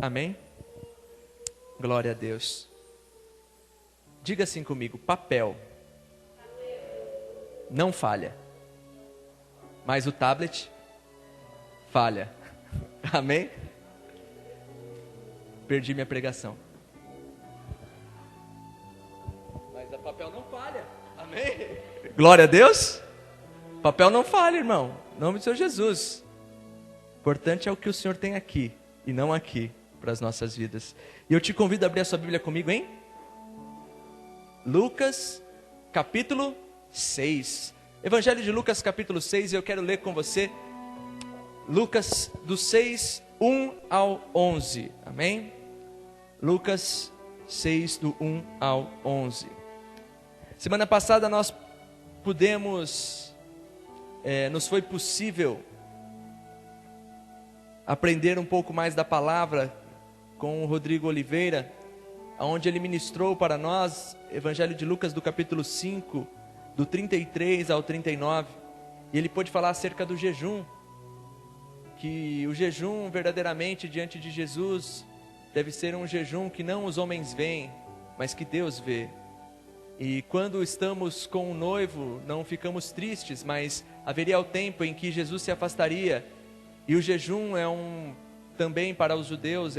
Amém? Glória a Deus. Diga assim comigo: papel não falha, mas o tablet falha. Amém? Perdi minha pregação. Mas o papel não falha. Amém? Glória a Deus. Papel não falha, irmão. Em nome do Senhor Jesus. O importante é o que o Senhor tem aqui e não aqui para as nossas vidas. E eu te convido a abrir a sua Bíblia comigo, hein? Lucas, capítulo 6. Evangelho de Lucas, capítulo 6, e eu quero ler com você Lucas do 6, 1 ao 11. Amém? Lucas 6, do 1 ao 11. Semana passada nós nos foi possível aprender um pouco mais da palavra com o Rodrigo Oliveira, onde ele ministrou para nós Evangelho de Lucas do capítulo 5, do 33 ao 39, e ele pôde falar acerca do jejum, que o jejum verdadeiramente diante de Jesus deve ser um jejum que não os homens veem, mas que Deus vê. E quando estamos com o noivo, não ficamos tristes, mas haveria o tempo em que Jesus se afastaria, e o jejum também para os judeus,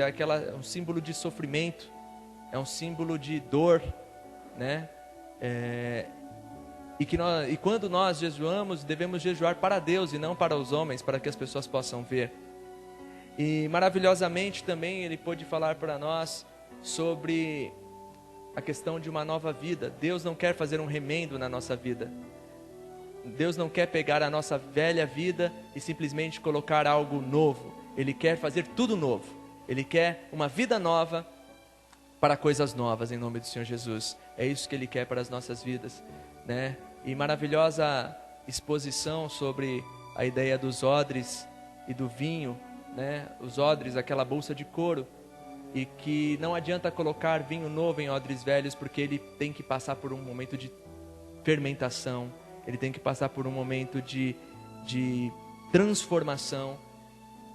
um símbolo de sofrimento, é um símbolo de dor, né? E quando nós jejuamos, devemos jejuar para Deus e não para os homens, para que as pessoas possam ver. E maravilhosamente também ele pôde falar para nós sobre a questão de uma nova vida. Deus não quer fazer um remendo na nossa vida. Deus não quer pegar a nossa velha vida e simplesmente colocar algo novo. Ele quer fazer tudo novo. Ele quer uma vida nova para coisas novas, em nome do Senhor Jesus. É isso que Ele quer para as nossas vidas, né? E maravilhosa exposição sobre a ideia dos odres e do vinho, né? Os odres, aquela bolsa de couro, e que não adianta colocar vinho novo em odres velhos, porque ele tem que passar por um momento de fermentação, ele tem que passar por um momento de transformação.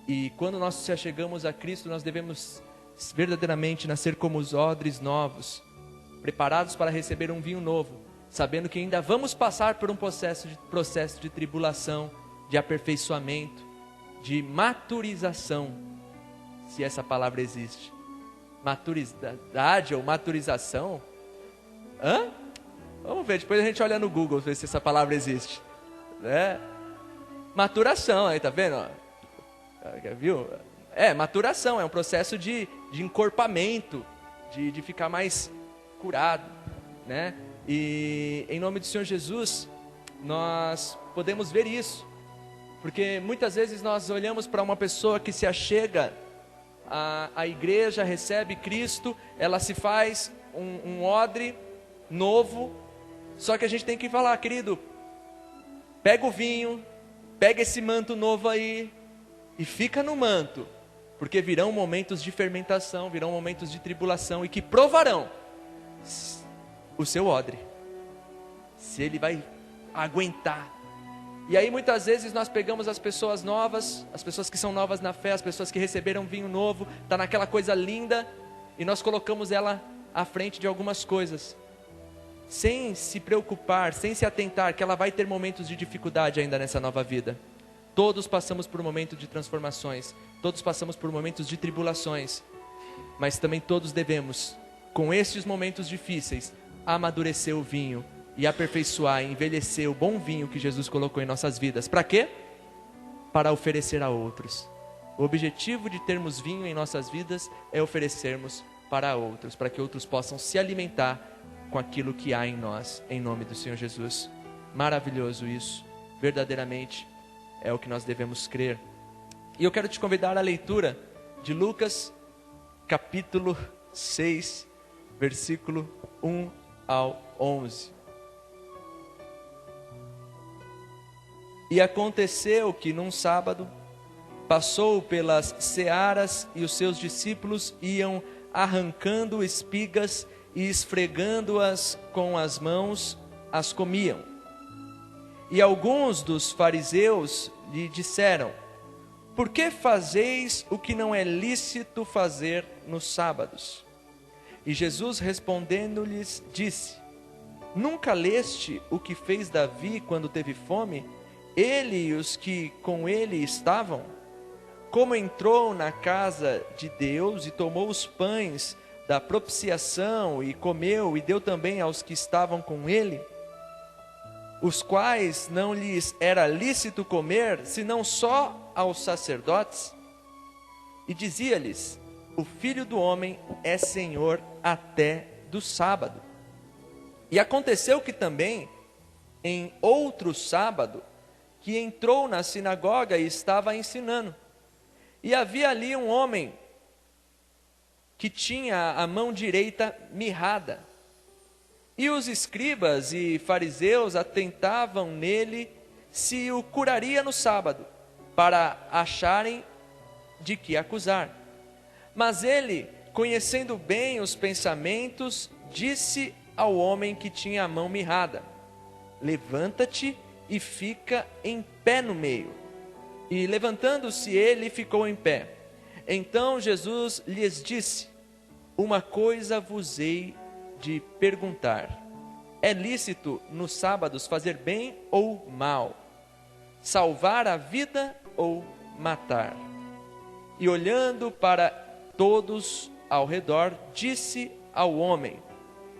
E quando nós se achegamos a Cristo, nós devemos verdadeiramente nascer como os odres novos, preparados para receber um vinho novo, sabendo que ainda vamos passar por um processo de tribulação, de aperfeiçoamento, de maturização, se essa palavra existe. Maturidade ou maturização? Vamos ver, depois a gente olha no Google, ver se essa palavra existe, né? Maturação, aí tá vendo? Viu? Maturação, é um processo de encorpamento, de ficar mais curado, né? E em nome do Senhor Jesus, nós podemos ver isso, porque muitas vezes nós olhamos para uma pessoa que se achega à igreja, recebe Cristo, ela se faz um odre novo, só que a gente tem que falar: querido, pega o vinho, pega esse manto novo aí e fica no manto, porque virão momentos de fermentação, virão momentos de tribulação, e que provarão o seu odre, se ele vai aguentar. E aí muitas vezes nós pegamos as pessoas novas, as pessoas que são novas na fé, as pessoas que receberam vinho novo, está naquela coisa linda, e nós colocamos ela à frente de algumas coisas, sem se preocupar, sem se atentar que ela vai ter momentos de dificuldade ainda nessa nova vida. Todos passamos por momentos de transformações, todos passamos por momentos de tribulações, mas também todos devemos, com estes momentos difíceis, amadurecer o vinho e aperfeiçoar e envelhecer o bom vinho que Jesus colocou em nossas vidas. Para quê? Para oferecer a outros. O objetivo de termos vinho em nossas vidas é oferecermos para outros, para que outros possam se alimentar com aquilo que há em nós, em nome do Senhor Jesus. Maravilhoso isso, verdadeiramente é o que nós devemos crer. E eu quero te convidar à leitura de Lucas, capítulo 6, versículo 1 ao 11. E aconteceu que num sábado, passou pelas searas, e os seus discípulos iam arrancando espigas e esfregando-as com as mãos, as comiam. E alguns dos fariseus lhe disseram: por que fazeis o que não é lícito fazer nos sábados? E Jesus respondendo-lhes disse: nunca leste o que fez Davi quando teve fome, ele e os que com ele estavam? Como entrou na casa de Deus e tomou os pães da propiciação e comeu e deu também aos que estavam com ele, os quais não lhes era lícito comer, senão só aos sacerdotes? E dizia-lhes: o Filho do Homem é Senhor até do sábado. E aconteceu que também, em outro sábado, que entrou na sinagoga e estava ensinando. E havia ali um homem que tinha a mão direita mirrada. E os escribas e fariseus atentavam nele se o curaria no sábado, para acharem de que acusar. Mas ele, conhecendo bem os pensamentos, disse ao homem que tinha a mão mirrada: levanta-te e fica em pé no meio. E levantando-se ele, ficou em pé. Então Jesus lhes disse: uma coisa vos hei de perguntar: é lícito nos sábados fazer bem ou mal? Salvar a vida ou matar? E olhando para todos ao redor, disse ao homem: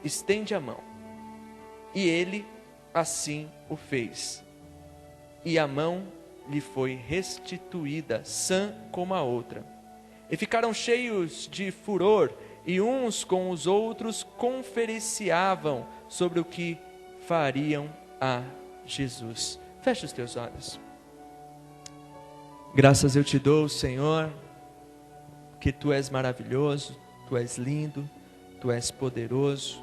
estende a mão. E ele assim o fez. E a mão lhe foi restituída, sã como a outra. E ficaram cheios de furor, e uns com os outros conferenciavam sobre o que fariam a Jesus. Feche os teus olhos. Graças eu te dou, Senhor, que Tu és maravilhoso, Tu és lindo, Tu és poderoso,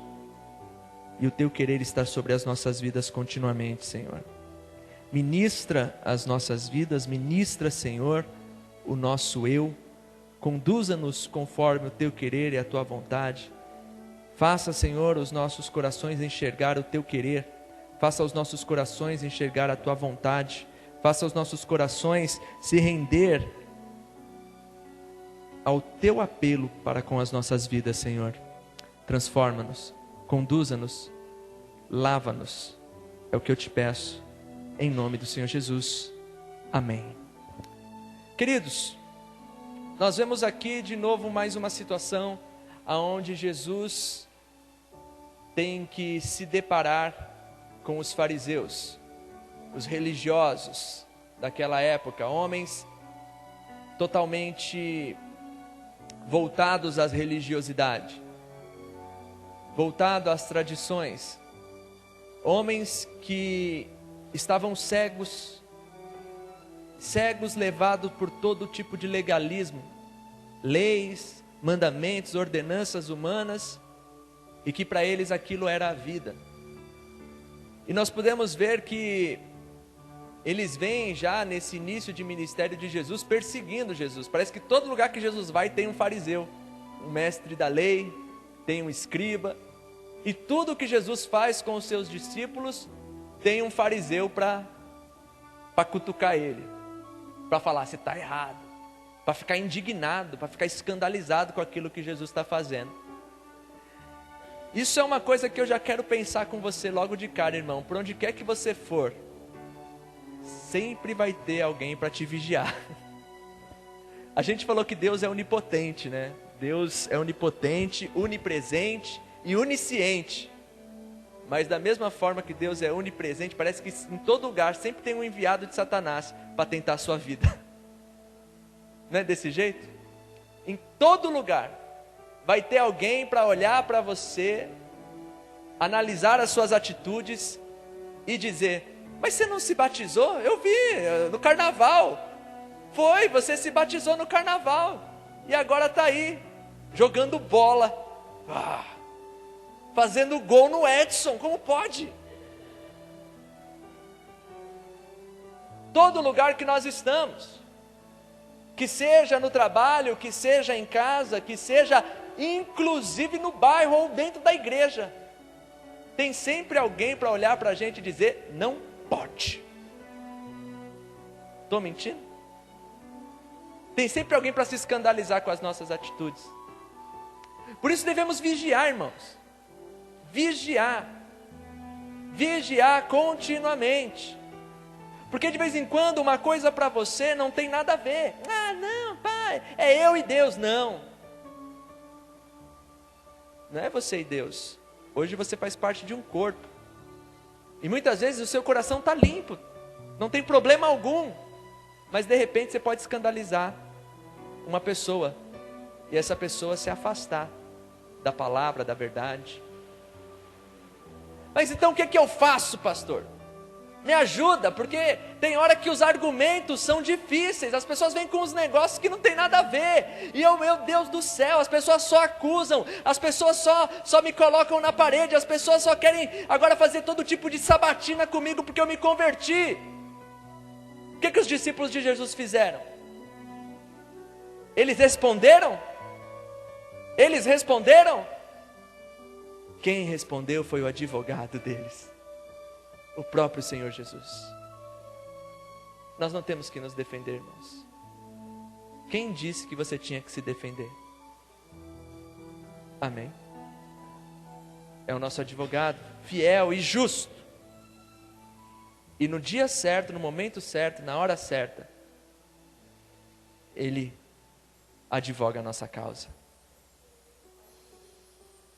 e o Teu querer está sobre as nossas vidas continuamente, Senhor. Ministra as nossas vidas, ministra, Senhor, o nosso eu, conduza-nos conforme o Teu querer e a Tua vontade. Faça, Senhor, os nossos corações enxergar o Teu querer, faça os nossos corações enxergar a Tua vontade, faça os nossos corações se render ao Teu apelo para com as nossas vidas, Senhor. Transforma-nos, conduza-nos, lava-nos, é o que eu te peço, em nome do Senhor Jesus, amém. Queridos, nós vemos aqui de novo mais uma situação onde Jesus tem que se deparar com os fariseus, os religiosos daquela época, homens totalmente voltados à religiosidade, voltados às tradições, homens que estavam cegos levados por todo tipo de legalismo, leis, mandamentos, ordenanças humanas, e que para eles aquilo era a vida. E nós podemos ver que eles vêm já nesse início de ministério de Jesus perseguindo Jesus. Parece que todo lugar que Jesus vai tem um fariseu, um mestre da lei, tem um escriba, e tudo que Jesus faz com os seus discípulos tem um fariseu para cutucar ele, para falar se está errado, para ficar indignado, para ficar escandalizado com aquilo que Jesus está fazendo. Isso é uma coisa que eu já quero pensar com você logo de cara, irmão. Por onde quer que você for, sempre vai ter alguém para te vigiar. A gente falou que Deus é onipotente, né? Deus é onipotente, onipresente e onisciente. Mas da mesma forma que Deus é onipresente, parece que em todo lugar sempre tem um enviado de Satanás para tentar a sua vida. Não é desse jeito? Em todo lugar vai ter alguém para olhar para você, analisar as suas atitudes e dizer: mas você não se batizou? Eu vi no carnaval. Foi, você se batizou no carnaval e agora está aí jogando bola, fazendo gol no Edson. Como pode? Todo lugar que nós estamos, que seja no trabalho, que seja em casa, que seja inclusive no bairro ou dentro da igreja, tem sempre alguém para olhar para a gente e dizer: não pode. Estou mentindo? Tem sempre alguém para se escandalizar com as nossas atitudes. Por isso devemos vigiar, irmãos. Vigiar. Vigiar continuamente. Porque de vez em quando uma coisa para você não tem nada a ver. Ah, não, pai, é eu e Deus. Não. Não é você e Deus. Hoje você faz parte de um corpo. E muitas vezes o seu coração está limpo. Não tem problema algum. Mas de repente você pode escandalizar uma pessoa. E essa pessoa se afastar da palavra, da verdade. Mas então o que eu faço, pastor? Me ajuda, porque tem hora que os argumentos são difíceis. As pessoas vêm com uns negócios que não tem nada a ver. E eu, meu Deus do céu, as pessoas só acusam. As pessoas só me colocam na parede. As pessoas só querem agora fazer todo tipo de sabatina comigo porque eu me converti. O que os discípulos de Jesus fizeram? Eles responderam? Eles responderam? Quem respondeu foi o advogado deles, o próprio Senhor Jesus. Nós não temos que nos defender, irmãos. Quem disse que você tinha que se defender? Amém? É o nosso advogado, fiel e justo. E no dia certo, no momento certo, na hora certa, Ele advoga a nossa causa.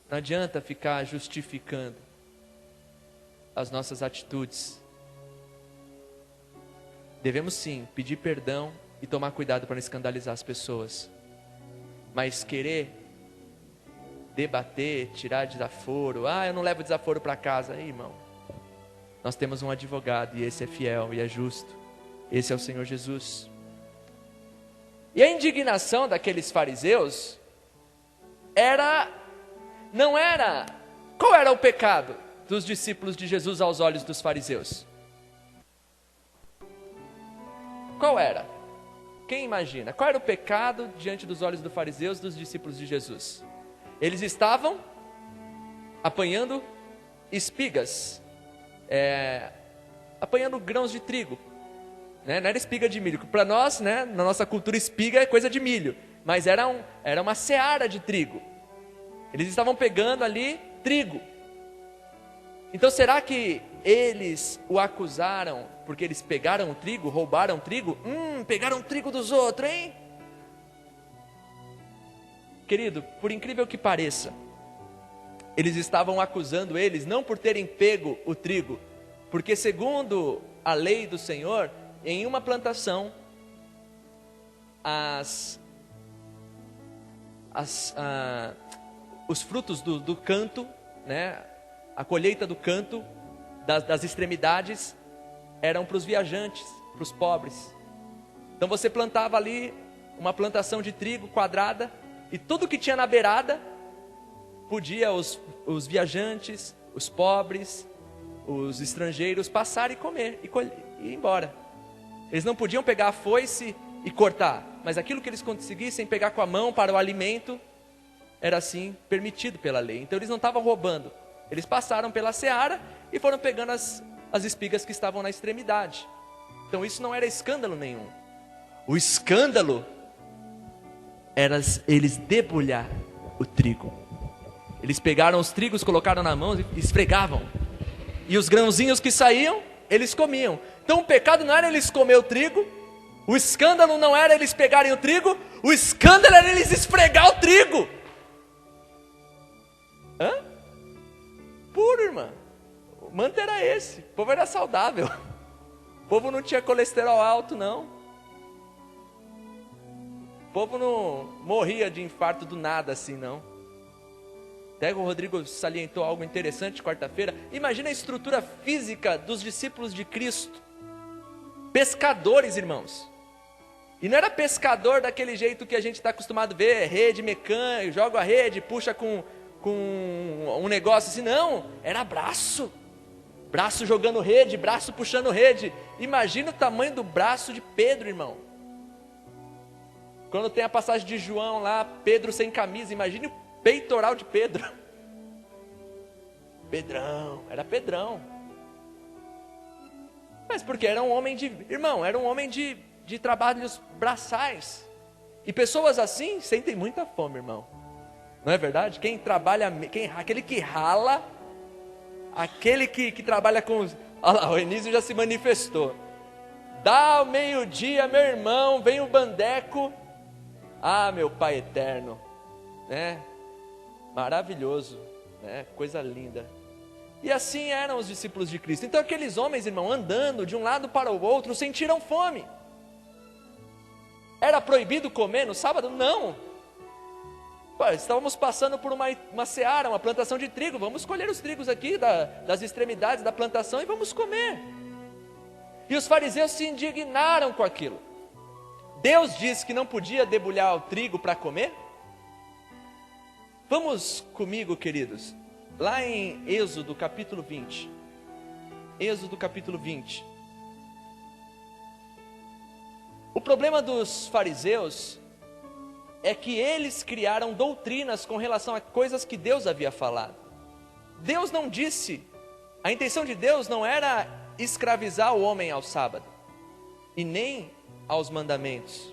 Não adianta ficar justificando as nossas atitudes. Devemos sim pedir perdão e tomar cuidado para não escandalizar as pessoas. Mas querer debater, tirar desaforo, eu não levo desaforo para casa. Aí, irmão, nós temos um advogado e esse é fiel e é justo. Esse é o Senhor Jesus. E a indignação daqueles fariseus não era, qual era o pecado dos discípulos de Jesus aos olhos dos fariseus? Qual era? Quem imagina? Qual era o pecado diante dos olhos dos fariseus, dos discípulos de Jesus? Eles estavam apanhando espigas, apanhando grãos de trigo, né? Não era espiga de milho. Para nós, né, na nossa cultura, espiga é coisa de milho, mas era uma seara de trigo. Eles estavam pegando ali trigo. Então será que eles o acusaram porque eles pegaram o trigo, roubaram o trigo? Pegaram o trigo dos outros, hein? Querido, por incrível que pareça, eles estavam acusando eles não por terem pego o trigo, porque segundo a lei do Senhor, em uma plantação, os frutos do canto, né, a colheita do canto, das extremidades, eram para os viajantes, para os pobres. Então você plantava ali uma plantação de trigo quadrada, e tudo que tinha na beirada, podia os viajantes, os pobres, os estrangeiros passar e comer, e ir embora. Eles não podiam pegar a foice e cortar, mas aquilo que eles conseguissem pegar com a mão para o alimento, era assim permitido pela lei. Então eles não estavam roubando, eles passaram pela seara e foram pegando as espigas que estavam na extremidade. Então isso não era escândalo nenhum. O escândalo era eles debulhar o trigo. Eles pegaram os trigos, colocaram na mão e esfregavam, e os grãozinhos que saíam, eles comiam. Então o pecado não era eles comer o trigo, o escândalo não era eles pegarem o trigo, o escândalo era eles esfregar o trigo. Puro, irmã. O manto era esse. O povo era saudável. O povo não tinha colesterol alto, não. O povo não morria de infarto do nada assim, não. Até o Rodrigo salientou algo interessante quarta-feira. Imagina a estrutura física dos discípulos de Cristo. Pescadores, irmãos. E não era pescador daquele jeito que a gente está acostumado a ver, rede mecânica, joga a rede, puxa com um negócio assim. Não, era braço jogando rede, braço puxando rede. Imagina o tamanho do braço de Pedro, irmão. Quando tem a passagem de João lá, Pedro sem camisa, imagine o peitoral de Pedro. Era Pedrão. Mas porque era um homem era um homem de trabalhos braçais. E pessoas assim sentem muita fome, irmão. Não é verdade? Quem trabalha, aquele que rala, aquele que trabalha com os... Olha lá, o Enísio já se manifestou. Dá o meio-dia, meu irmão, vem o bandeco. Ah, meu Pai eterno, né? Maravilhoso, né? Coisa linda. E assim eram os discípulos de Cristo. Então aqueles homens, irmão, andando de um lado para o outro, sentiram fome. Era proibido comer no sábado? Não. Pô, estávamos passando por uma seara, uma plantação de trigo. Vamos colher os trigos aqui das extremidades da plantação e vamos comer. E os fariseus se indignaram com aquilo. Deus disse que não podia debulhar o trigo para comer? Vamos comigo, queridos, lá em Êxodo capítulo 20. Êxodo capítulo 20. O problema dos fariseus é que eles criaram doutrinas com relação a coisas que Deus havia falado. Deus não disse, a intenção de Deus não era escravizar o homem ao sábado, e nem aos mandamentos.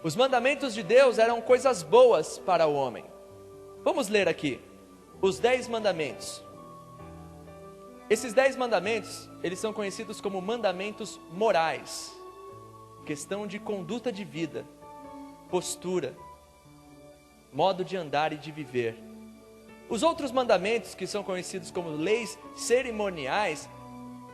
Os mandamentos de Deus eram coisas boas para o homem. Vamos ler aqui, os 10 mandamentos. Esses 10 mandamentos, eles são conhecidos como mandamentos morais. Questão de conduta de vida, postura, modo de andar e de viver. Os outros mandamentos, que são conhecidos como leis cerimoniais,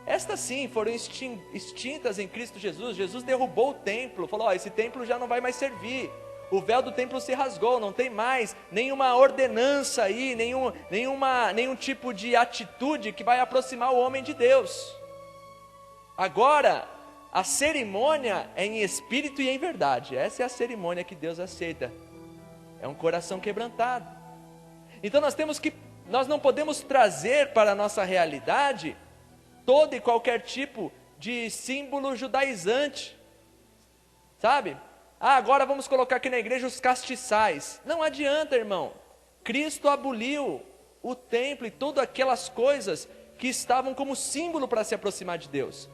estas sim foram extintas em Cristo Jesus. Jesus derrubou o templo, falou, esse templo já não vai mais servir. O véu do templo se rasgou, não tem mais nenhuma ordenança aí, nenhum tipo de atitude que vai aproximar o homem de Deus. Agora, a cerimônia é em espírito e em verdade. Essa é a cerimônia que Deus aceita. É um coração quebrantado. Então nós não podemos trazer para a nossa realidade todo e qualquer tipo de símbolo judaizante. Sabe? Agora vamos colocar aqui na igreja os castiçais. Não adianta, irmão. Cristo aboliu o templo e todas aquelas coisas que estavam como símbolo para se aproximar de Deus.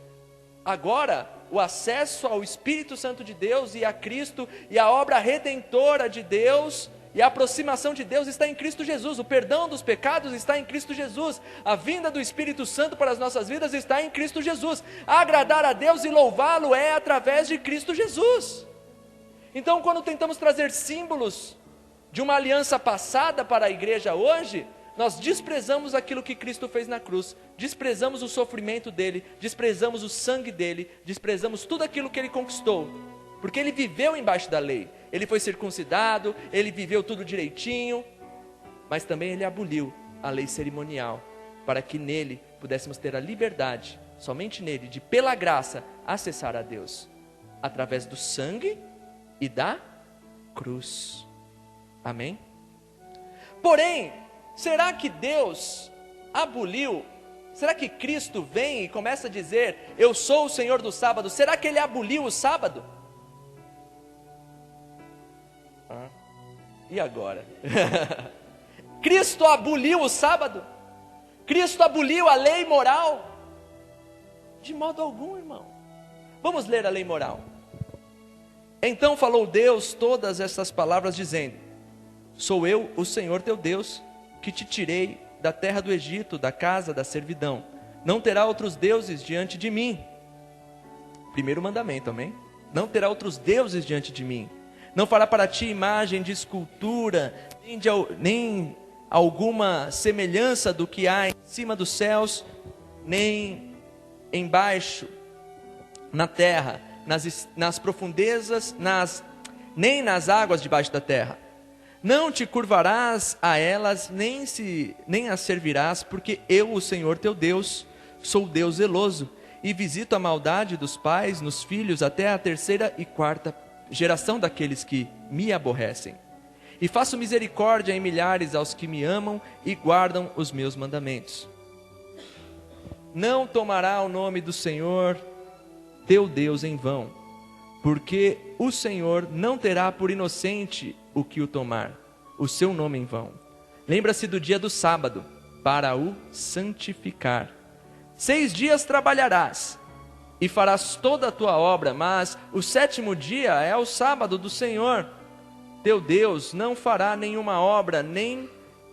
Agora, o acesso ao Espírito Santo de Deus e a Cristo e a obra redentora de Deus e a aproximação de Deus está em Cristo Jesus. O perdão dos pecados está em Cristo Jesus. A vinda do Espírito Santo para as nossas vidas está em Cristo Jesus. Agradar a Deus e louvá-lo é através de Cristo Jesus. Então, quando tentamos trazer símbolos de uma aliança passada para a igreja hoje, nós desprezamos aquilo que Cristo fez na cruz, desprezamos o sofrimento dele, desprezamos o sangue dele, desprezamos tudo aquilo que ele conquistou, porque ele viveu embaixo da lei, ele foi circuncidado, ele viveu tudo direitinho, mas também ele aboliu a lei cerimonial, para que nele pudéssemos ter a liberdade, somente nele, de pela graça acessar a Deus, através do sangue e da cruz. Amém? Porém, será que Deus aboliu? Será que Cristo vem e começa a dizer, eu sou o Senhor do sábado? Será que ele aboliu o sábado? E agora? Cristo aboliu o sábado? Cristo aboliu a lei moral? De modo algum, irmão. Vamos ler a lei moral. Então falou Deus todas essas palavras dizendo, sou eu, o Senhor teu Deus, que te tirei da terra do Egito, da casa da servidão. Não terá outros deuses diante de mim. Primeiro mandamento, amém? Não terá outros deuses diante de mim. Não fará para ti imagem de escultura, nem alguma semelhança do que há em cima dos céus, nem embaixo, na terra, nas profundezas, nem nas águas debaixo da terra. Não te curvarás a elas, nem as servirás, porque eu, o Senhor teu Deus, sou Deus zeloso, e visito a maldade dos pais nos filhos até a 3ª e 4ª geração daqueles que me aborrecem. E faço misericórdia em milhares aos que me amam e guardam os meus mandamentos. Não tomará o nome do Senhor teu Deus em vão, porque o Senhor não terá por inocente o que o tomar, o seu nome em vão. Lembra-se do dia do sábado, para o santificar. 6 dias trabalharás, e farás toda a tua obra, mas o sétimo dia é o sábado do Senhor teu Deus. Não fará nenhuma obra, nem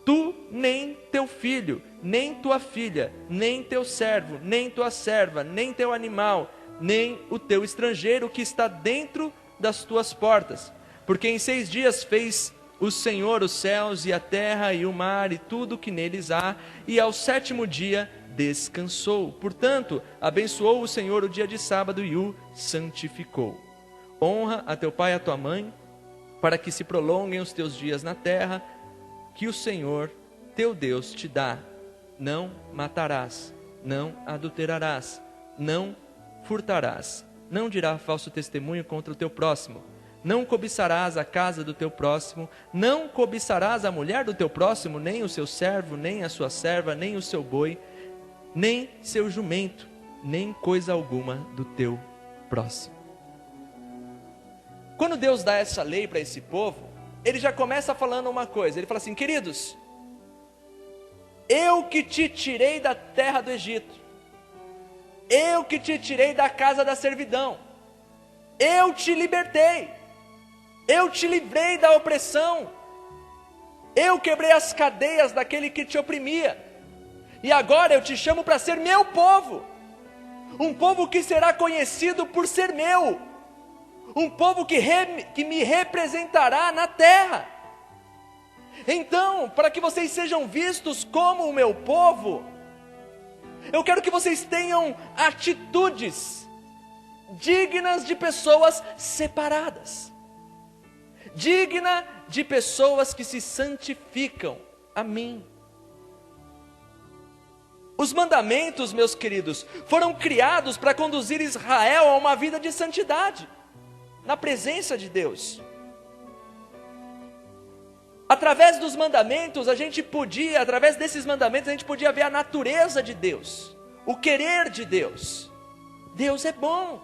tu, nem teu filho, nem tua filha, nem teu servo, nem tua serva, nem teu animal, nem o teu estrangeiro que está dentro das tuas portas. Porque em 6 dias fez o Senhor os céus e a terra e o mar e tudo que neles há, e ao sétimo dia descansou. Portanto, abençoou o Senhor o dia de sábado e o santificou. Honra a teu pai e a tua mãe, para que se prolonguem os teus dias na terra, que o Senhor teu Deus te dá. Não matarás, não adulterarás, não furtarás, não dirá falso testemunho contra o teu próximo, não cobiçarás a casa do teu próximo, não cobiçarás a mulher do teu próximo, nem o seu servo, nem a sua serva, nem o seu boi, nem seu jumento, nem coisa alguma do teu próximo. Quando Deus dá essa lei para esse povo, Ele já começa falando uma coisa. Ele fala assim: queridos, eu que te tirei da terra do Egito, eu que te tirei da casa da servidão, eu te libertei, eu te livrei da opressão, eu quebrei as cadeias daquele que te oprimia, e agora eu te chamo para ser meu povo, um povo que será conhecido por ser meu, um povo que me representará na terra. Então, para que vocês sejam vistos como o meu povo, eu quero que vocês tenham atitudes dignas de pessoas separadas, digna de pessoas que se santificam a mim. Os mandamentos, meus queridos, foram criados para conduzir Israel a uma vida de santidade, na presença de Deus. Através dos mandamentos, através desses mandamentos, a gente podia ver a natureza de Deus, o querer de Deus. Deus é bom,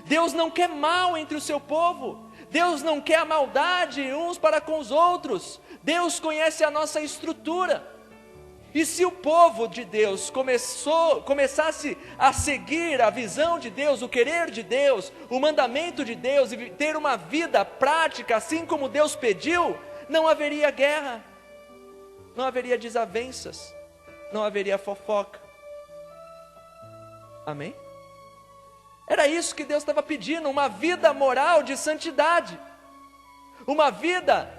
Deus não quer mal entre o seu povo, Deus não quer a maldade uns para com os outros, Deus conhece a nossa estrutura. E se o povo de Deus começasse a seguir a visão de Deus, o querer de Deus, o mandamento de Deus, e ter uma vida prática, assim como Deus pediu, não haveria guerra, não haveria desavenças, não haveria fofoca. Amém? Era isso que Deus estava pedindo, uma vida moral de santidade, uma vida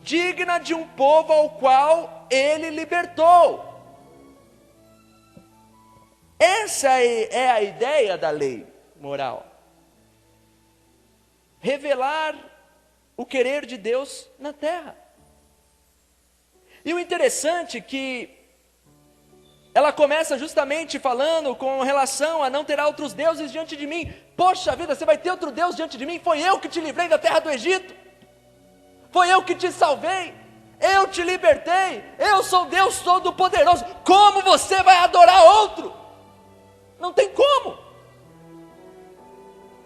digna de um povo ao qual Ele libertou. Essa é a ideia da lei moral. Revelar o querer de Deus na terra. E o interessante é que ela começa justamente falando com relação a não ter outros deuses diante de mim. Poxa vida, você vai ter outro Deus diante de mim? Foi eu que te livrei da terra do Egito, foi eu que te salvei, eu te libertei, eu sou Deus Todo-Poderoso. Como você vai adorar outro? Não tem como.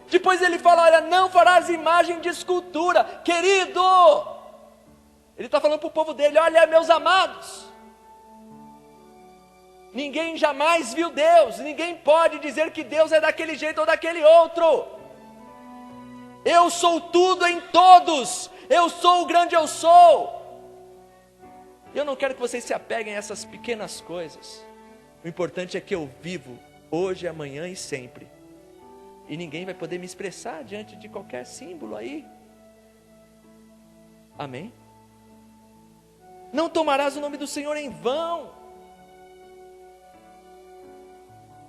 Depois ele fala: olha, não farás imagem de escultura. Querido, ele está falando para o povo dele: olha, meus amados, ninguém jamais viu Deus, ninguém pode dizer que Deus é daquele jeito ou daquele outro. Eu sou tudo em todos, eu sou o grande eu sou. Eu não quero que vocês se apeguem a essas pequenas coisas. O importante é que eu vivo hoje, amanhã e sempre. E ninguém vai poder me expressar diante de qualquer símbolo aí. Amém? Não tomarás o nome do Senhor em vão.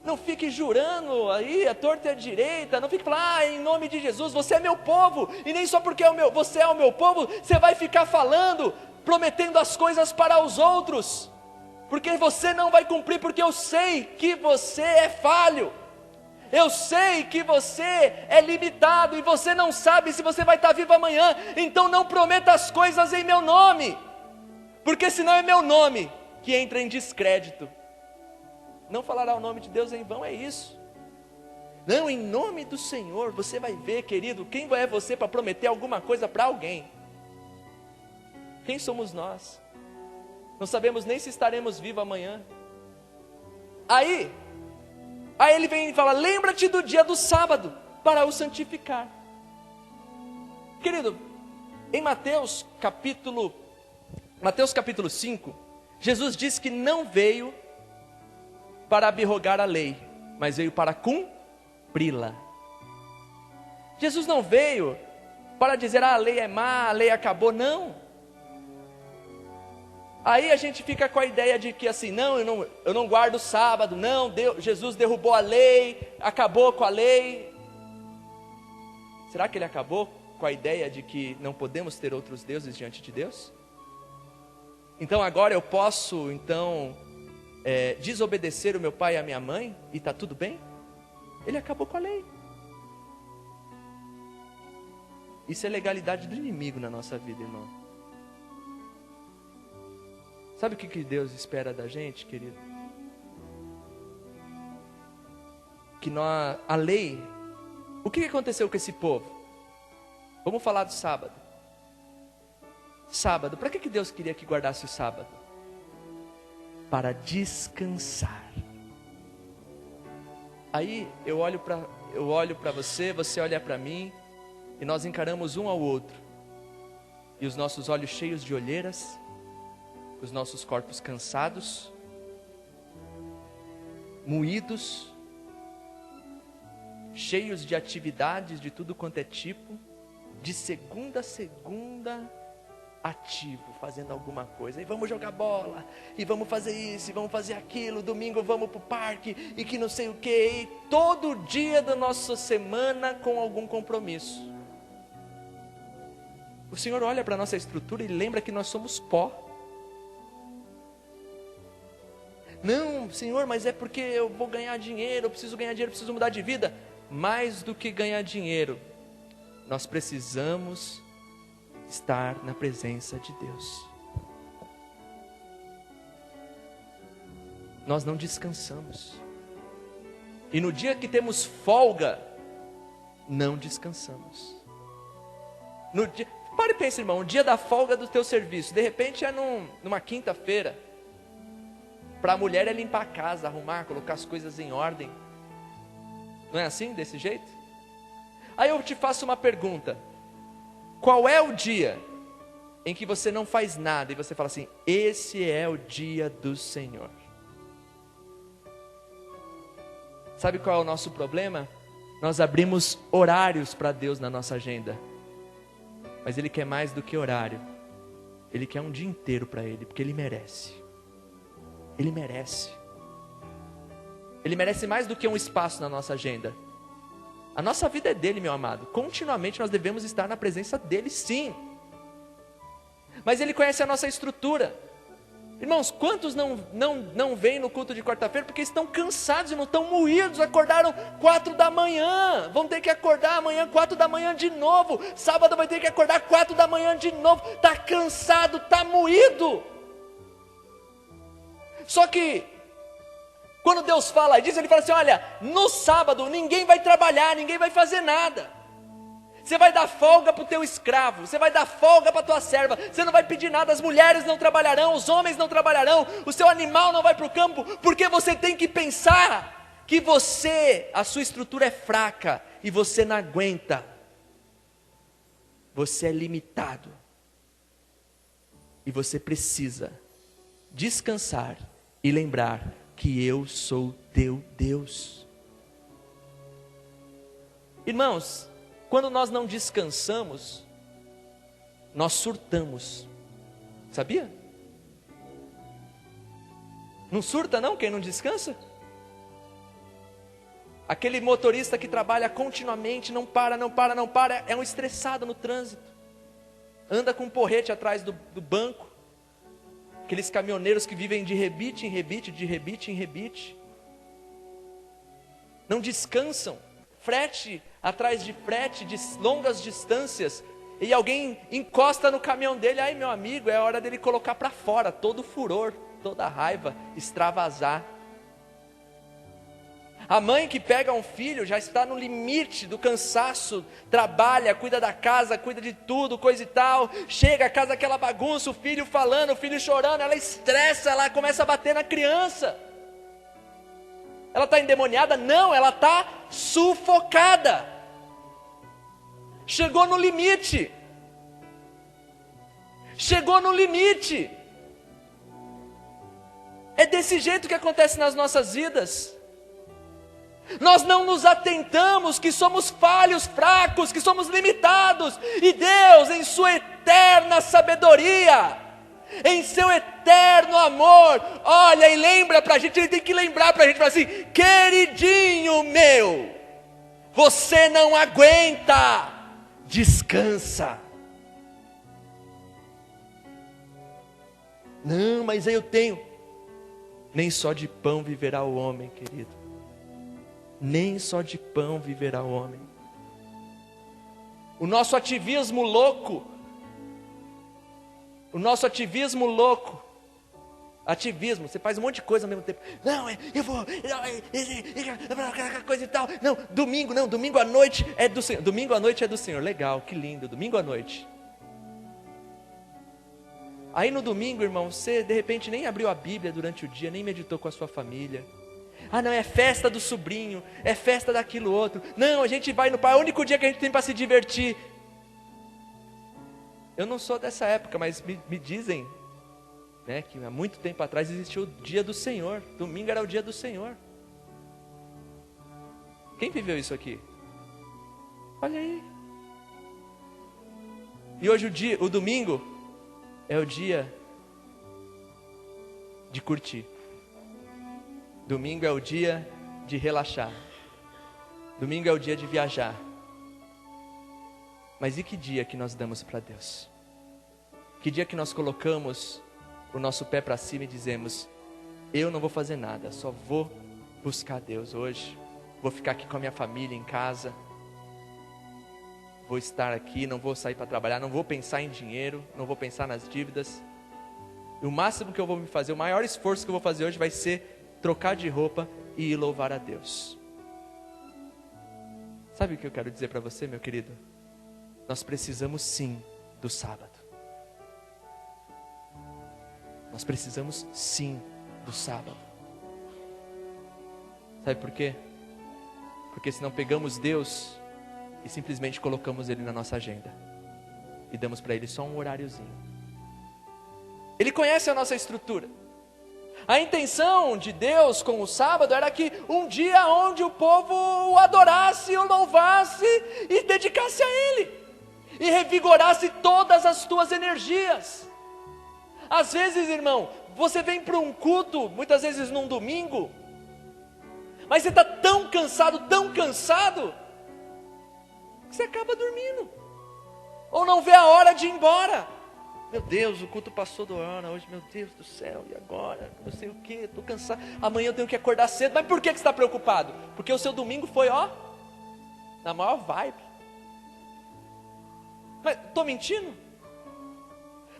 Não fique jurando aí a torta e a direita. Não fique falando: em nome de Jesus, você é meu povo. E nem só porque você é o meu povo, você vai ficar falando, prometendo as coisas para os outros, porque você não vai cumprir, porque eu sei que você é falho. Eu sei que você é limitado e você não sabe se você vai estar vivo amanhã. Então não prometa as coisas em meu nome, porque senão é meu nome que entra em descrédito. Não falará o nome de Deus em vão, é isso. Não, em nome do Senhor. Você vai ver, querido, quem é você para prometer alguma coisa para alguém? Quem somos nós? Não sabemos nem se estaremos vivos amanhã. Aí, Aí ele vem e fala: lembra-te do dia do sábado para o santificar. Querido, em Mateus capítulo 5, Jesus disse que não veio para abrogar a lei, mas veio para cumpri-la. Jesus não veio para dizer: a lei é má, a lei acabou, não. Aí a gente fica com a ideia de que assim, não, eu não guardo o sábado, não, Jesus derrubou a lei, acabou com a lei. Será que ele acabou com a ideia de que não podemos ter outros deuses diante de Deus? Então agora eu posso, desobedecer o meu pai e a minha mãe e está tudo bem? Ele acabou com a lei. Isso é legalidade do inimigo na nossa vida, irmão. Sabe o que Deus espera da gente, querido? A lei, o que aconteceu com esse povo? Vamos falar do sábado. Sábado, para que Deus queria que guardasse o sábado? Para descansar. Aí eu olho para você, você olha para mim, e nós encaramos um ao outro, e os nossos olhos cheios de olheiras, os nossos corpos cansados, moídos, cheios de atividades de tudo quanto é tipo, de segunda a segunda, ativo, fazendo alguma coisa, e vamos jogar bola, e vamos fazer isso, e vamos fazer aquilo, domingo vamos para o parque, e que não sei o que, e todo dia da nossa semana com algum compromisso. O Senhor olha para a nossa estrutura e lembra que nós somos pó. Não, Senhor, mas é porque eu vou ganhar dinheiro, eu preciso ganhar dinheiro, eu preciso mudar de vida. Mais do que ganhar dinheiro, nós precisamos estar na presença de Deus. Nós não descansamos. E no dia que temos folga, não descansamos. Para e pensa, irmão, o dia da folga do teu serviço, de repente é numa quinta-feira. Para a mulher é limpar a casa, arrumar, colocar as coisas em ordem. Não é assim, desse jeito? Aí eu te faço uma pergunta: qual é o dia em que você não faz nada e você fala assim: esse é o dia do Senhor? Sabe qual é o nosso problema? Nós abrimos horários para Deus na nossa agenda, mas Ele quer mais do que horário. Ele quer um dia inteiro para Ele, porque Ele merece. Ele merece. Ele merece mais do que um espaço na nossa agenda. A nossa vida é dele, meu amado. Continuamente nós devemos estar na presença dele, sim. Mas Ele conhece a nossa estrutura. Irmãos, quantos não vêm no culto de quarta-feira porque estão cansados e não estão moídos? Acordaram 4 da manhã, vão ter que acordar amanhã 4 da manhã de novo. Sábado vai ter que acordar 4 da manhã de novo. Está cansado, está moído. Só que, quando Deus fala disso, Ele fala assim: olha, no sábado ninguém vai trabalhar, ninguém vai fazer nada. Você vai dar folga para o teu escravo, você vai dar folga para a tua serva, você não vai pedir nada, as mulheres não trabalharão, os homens não trabalharão, o seu animal não vai para o campo, porque você tem que pensar que a sua estrutura é fraca e você não aguenta. Você é limitado. E você precisa descansar e lembrar que eu sou teu Deus. Irmãos, quando nós não descansamos, nós surtamos. Sabia? Não surta não quem não descansa? Aquele motorista que trabalha continuamente, não para, é um estressado no trânsito. Anda com um porrete atrás do banco. Aqueles caminhoneiros que vivem de rebite em rebite, de rebite em rebite. Não descansam. Frete atrás de frete, de longas distâncias. E alguém encosta no caminhão dele. Ai, meu amigo, é hora dele colocar para fora todo o furor, toda a raiva, extravasar. A mãe que pega um filho já está no limite do cansaço, trabalha, cuida da casa, cuida de tudo, coisa e tal. Chega a casa aquela bagunça, o filho falando, o filho chorando, ela estressa, ela começa a bater na criança. Ela está endemoniada? Não, ela está sufocada. Chegou no limite. Chegou no limite. É desse jeito que acontece nas nossas vidas. Nós não nos atentamos que somos falhos, fracos, que somos limitados. E Deus, em sua eterna sabedoria, em seu eterno amor, olha e lembra para a gente, Ele tem que lembrar para a gente, falar assim: queridinho meu, você não aguenta, descansa. Não, mas eu tenho. Nem só de pão viverá o homem, querido. Nem só de pão viverá o homem. O nosso ativismo louco, ativismo, você faz um monte de coisa ao mesmo tempo. Não, eu vou, coisa e tal. Não, domingo à noite é do Senhor. Domingo à noite é do Senhor, legal, que lindo, domingo à noite. Aí no domingo, irmão, você de repente nem abriu a Bíblia durante o dia, nem meditou com a sua família. Ah não, é festa do sobrinho, é festa daquilo outro. Não, a gente vai no pai, é o único dia que a gente tem para se divertir. Eu não sou dessa época, mas me dizem, né, que há muito tempo atrás existiu o dia do Senhor. Domingo era o dia do Senhor. Quem viveu isso aqui? Olha aí. E hoje o domingo é o dia de curtir. Domingo é o dia de relaxar. Domingo é o dia de viajar. Mas e que dia que nós damos para Deus? Que dia que nós colocamos o nosso pé para cima e dizemos: eu não vou fazer nada, só vou buscar Deus hoje. Vou ficar aqui com a minha família em casa. Vou estar aqui, não vou sair para trabalhar, não vou pensar em dinheiro, não vou pensar nas dívidas. E o máximo que eu vou me fazer, o maior esforço que eu vou fazer hoje vai ser trocar de roupa e ir louvar a Deus. Sabe o que eu quero dizer para você, meu querido? Nós precisamos sim do sábado. Nós precisamos sim do sábado. Sabe por quê? Porque senão pegamos Deus e simplesmente colocamos Ele na nossa agenda e damos para Ele só um horáriozinho. Ele conhece a nossa estrutura. A intenção de Deus com o sábado era que um dia onde o povo o adorasse, o louvasse e dedicasse a Ele, e revigorasse todas as tuas energias. Às vezes, irmão, você vem para um culto, muitas vezes num domingo, mas você está tão cansado, que você acaba dormindo, ou não vê a hora de ir embora. Meu Deus, o culto passou da hora hoje, meu Deus do céu, e agora? Não sei o que, estou cansado, amanhã eu tenho que acordar cedo. Mas por que você está preocupado? Porque o seu domingo foi, na maior vibe. Mas estou mentindo?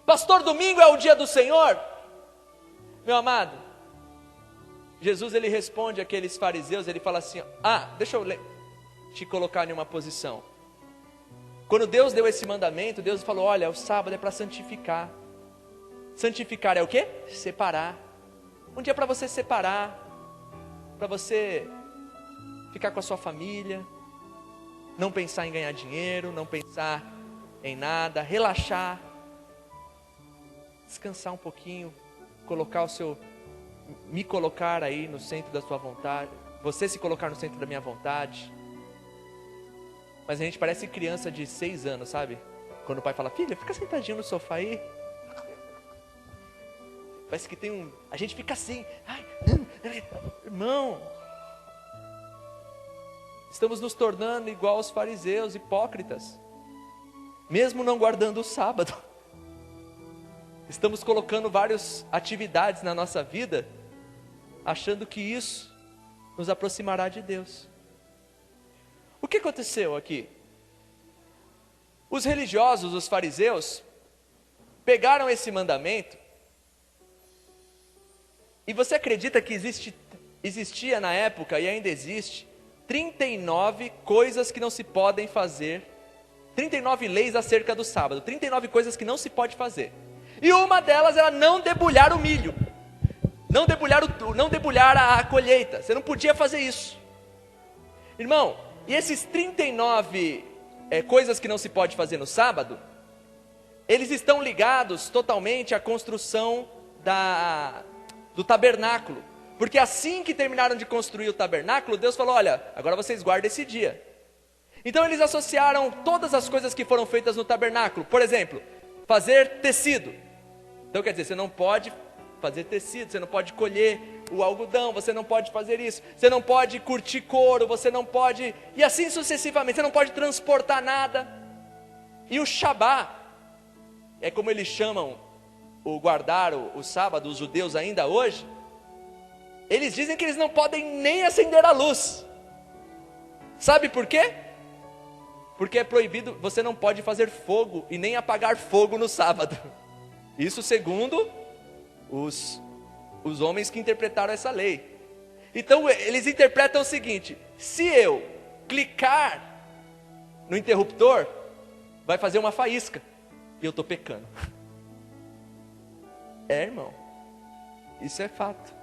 Pastor, domingo é o dia do Senhor? Meu amado, Jesus ele responde àqueles fariseus, ele fala assim: deixa eu te colocar em uma posição. Quando Deus deu esse mandamento, Deus falou: olha, o sábado é para santificar. Santificar é o quê? Separar. Um dia para você separar, para você ficar com a sua família, não pensar em ganhar dinheiro, não pensar em nada, relaxar, descansar um pouquinho, me colocar aí no centro da sua vontade, você se colocar no centro da minha vontade. Mas a gente parece criança de 6 anos, sabe? Quando o pai fala: filha, fica sentadinho no sofá aí. Parece que a gente fica assim. Irmão, estamos nos tornando igual aos fariseus, hipócritas. Mesmo não guardando o sábado. Estamos colocando várias atividades na nossa vida, achando que isso nos aproximará de Deus. O que aconteceu aqui? Os religiosos, os fariseus, pegaram esse mandamento, e você acredita que existia na época, e ainda existe, 39 coisas que não se podem fazer, 39 leis acerca do sábado, 39 coisas que não se pode fazer. E uma delas era não debulhar o milho. não debulhar a colheita. Você não podia fazer isso. Irmão, e esses 39 coisas que não se pode fazer no sábado, eles estão ligados totalmente à construção do tabernáculo. Porque assim que terminaram de construir o tabernáculo, Deus falou: olha, agora vocês guardem esse dia. Então eles associaram todas as coisas que foram feitas no tabernáculo. Por exemplo, fazer tecido. Então quer dizer, você não pode fazer tecido, você não pode colher o algodão, você não pode fazer isso, você não pode curtir couro, você não pode, e assim sucessivamente, você não pode transportar nada. E o Shabá, é como eles chamam o guardar o sábado, os judeus ainda hoje, eles dizem que eles não podem nem acender a luz. Sabe por quê? Porque é proibido, você não pode fazer fogo e nem apagar fogo no sábado. Isso segundo os homens que interpretaram essa lei. Então eles interpretam o seguinte: se eu clicar no interruptor, vai fazer uma faísca, e eu estou pecando. Irmão, isso é fato.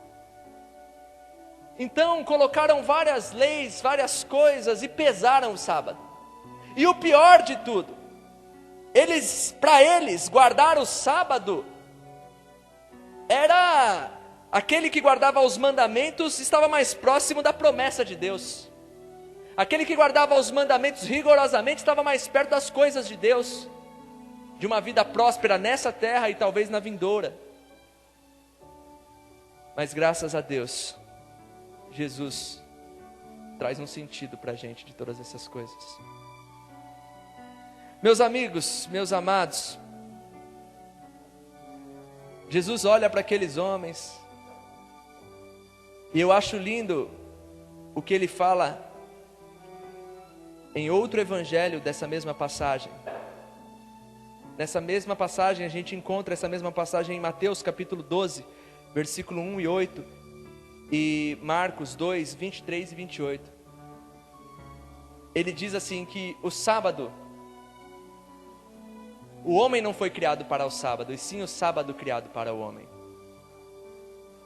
Então colocaram várias leis, várias coisas e pesaram o sábado. E o pior de tudo, para eles guardar o sábado era aquele que guardava os mandamentos, estava mais próximo da promessa de Deus. Aquele que guardava os mandamentos rigorosamente estava mais perto das coisas de Deus, de uma vida próspera nessa terra e talvez na vindoura. Mas graças a Deus, Jesus traz um sentido para a gente de todas essas coisas. Meus amigos, meus amados, Jesus olha para aqueles homens, e eu acho lindo o que ele fala em outro evangelho dessa mesma passagem. Nessa mesma passagem, a gente encontra essa mesma passagem em Mateus capítulo 12, versículo 1 e 8, e Marcos 2, 23 e 28. Ele diz assim que o sábado, o homem não foi criado para o sábado, e sim o sábado criado para o homem.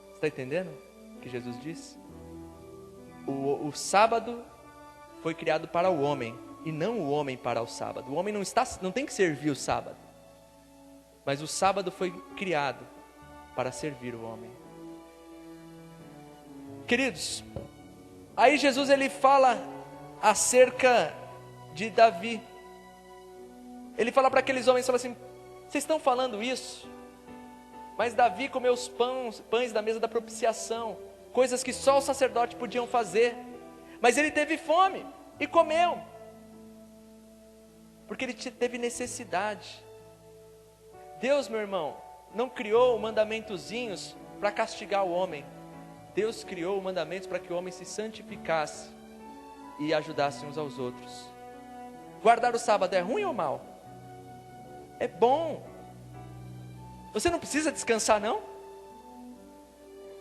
Você está entendendo o que Jesus disse? O sábado foi criado para o homem, e não o homem para o sábado. O homem não tem que servir o sábado, mas o sábado foi criado para servir o homem. Queridos, aí Jesus ele fala acerca de Davi. Ele fala para aqueles homens, fala assim: vocês estão falando isso, mas Davi comeu os pães da mesa da propiciação, coisas que só o sacerdote podiam fazer, mas ele teve fome e comeu, porque ele teve necessidade. Deus, meu irmão, não criou mandamentozinhos para castigar o homem. Deus criou mandamentos para que o homem se santificasse e ajudasse uns aos outros. Guardar o sábado é ruim ou mal? É bom. Você não precisa descansar, não?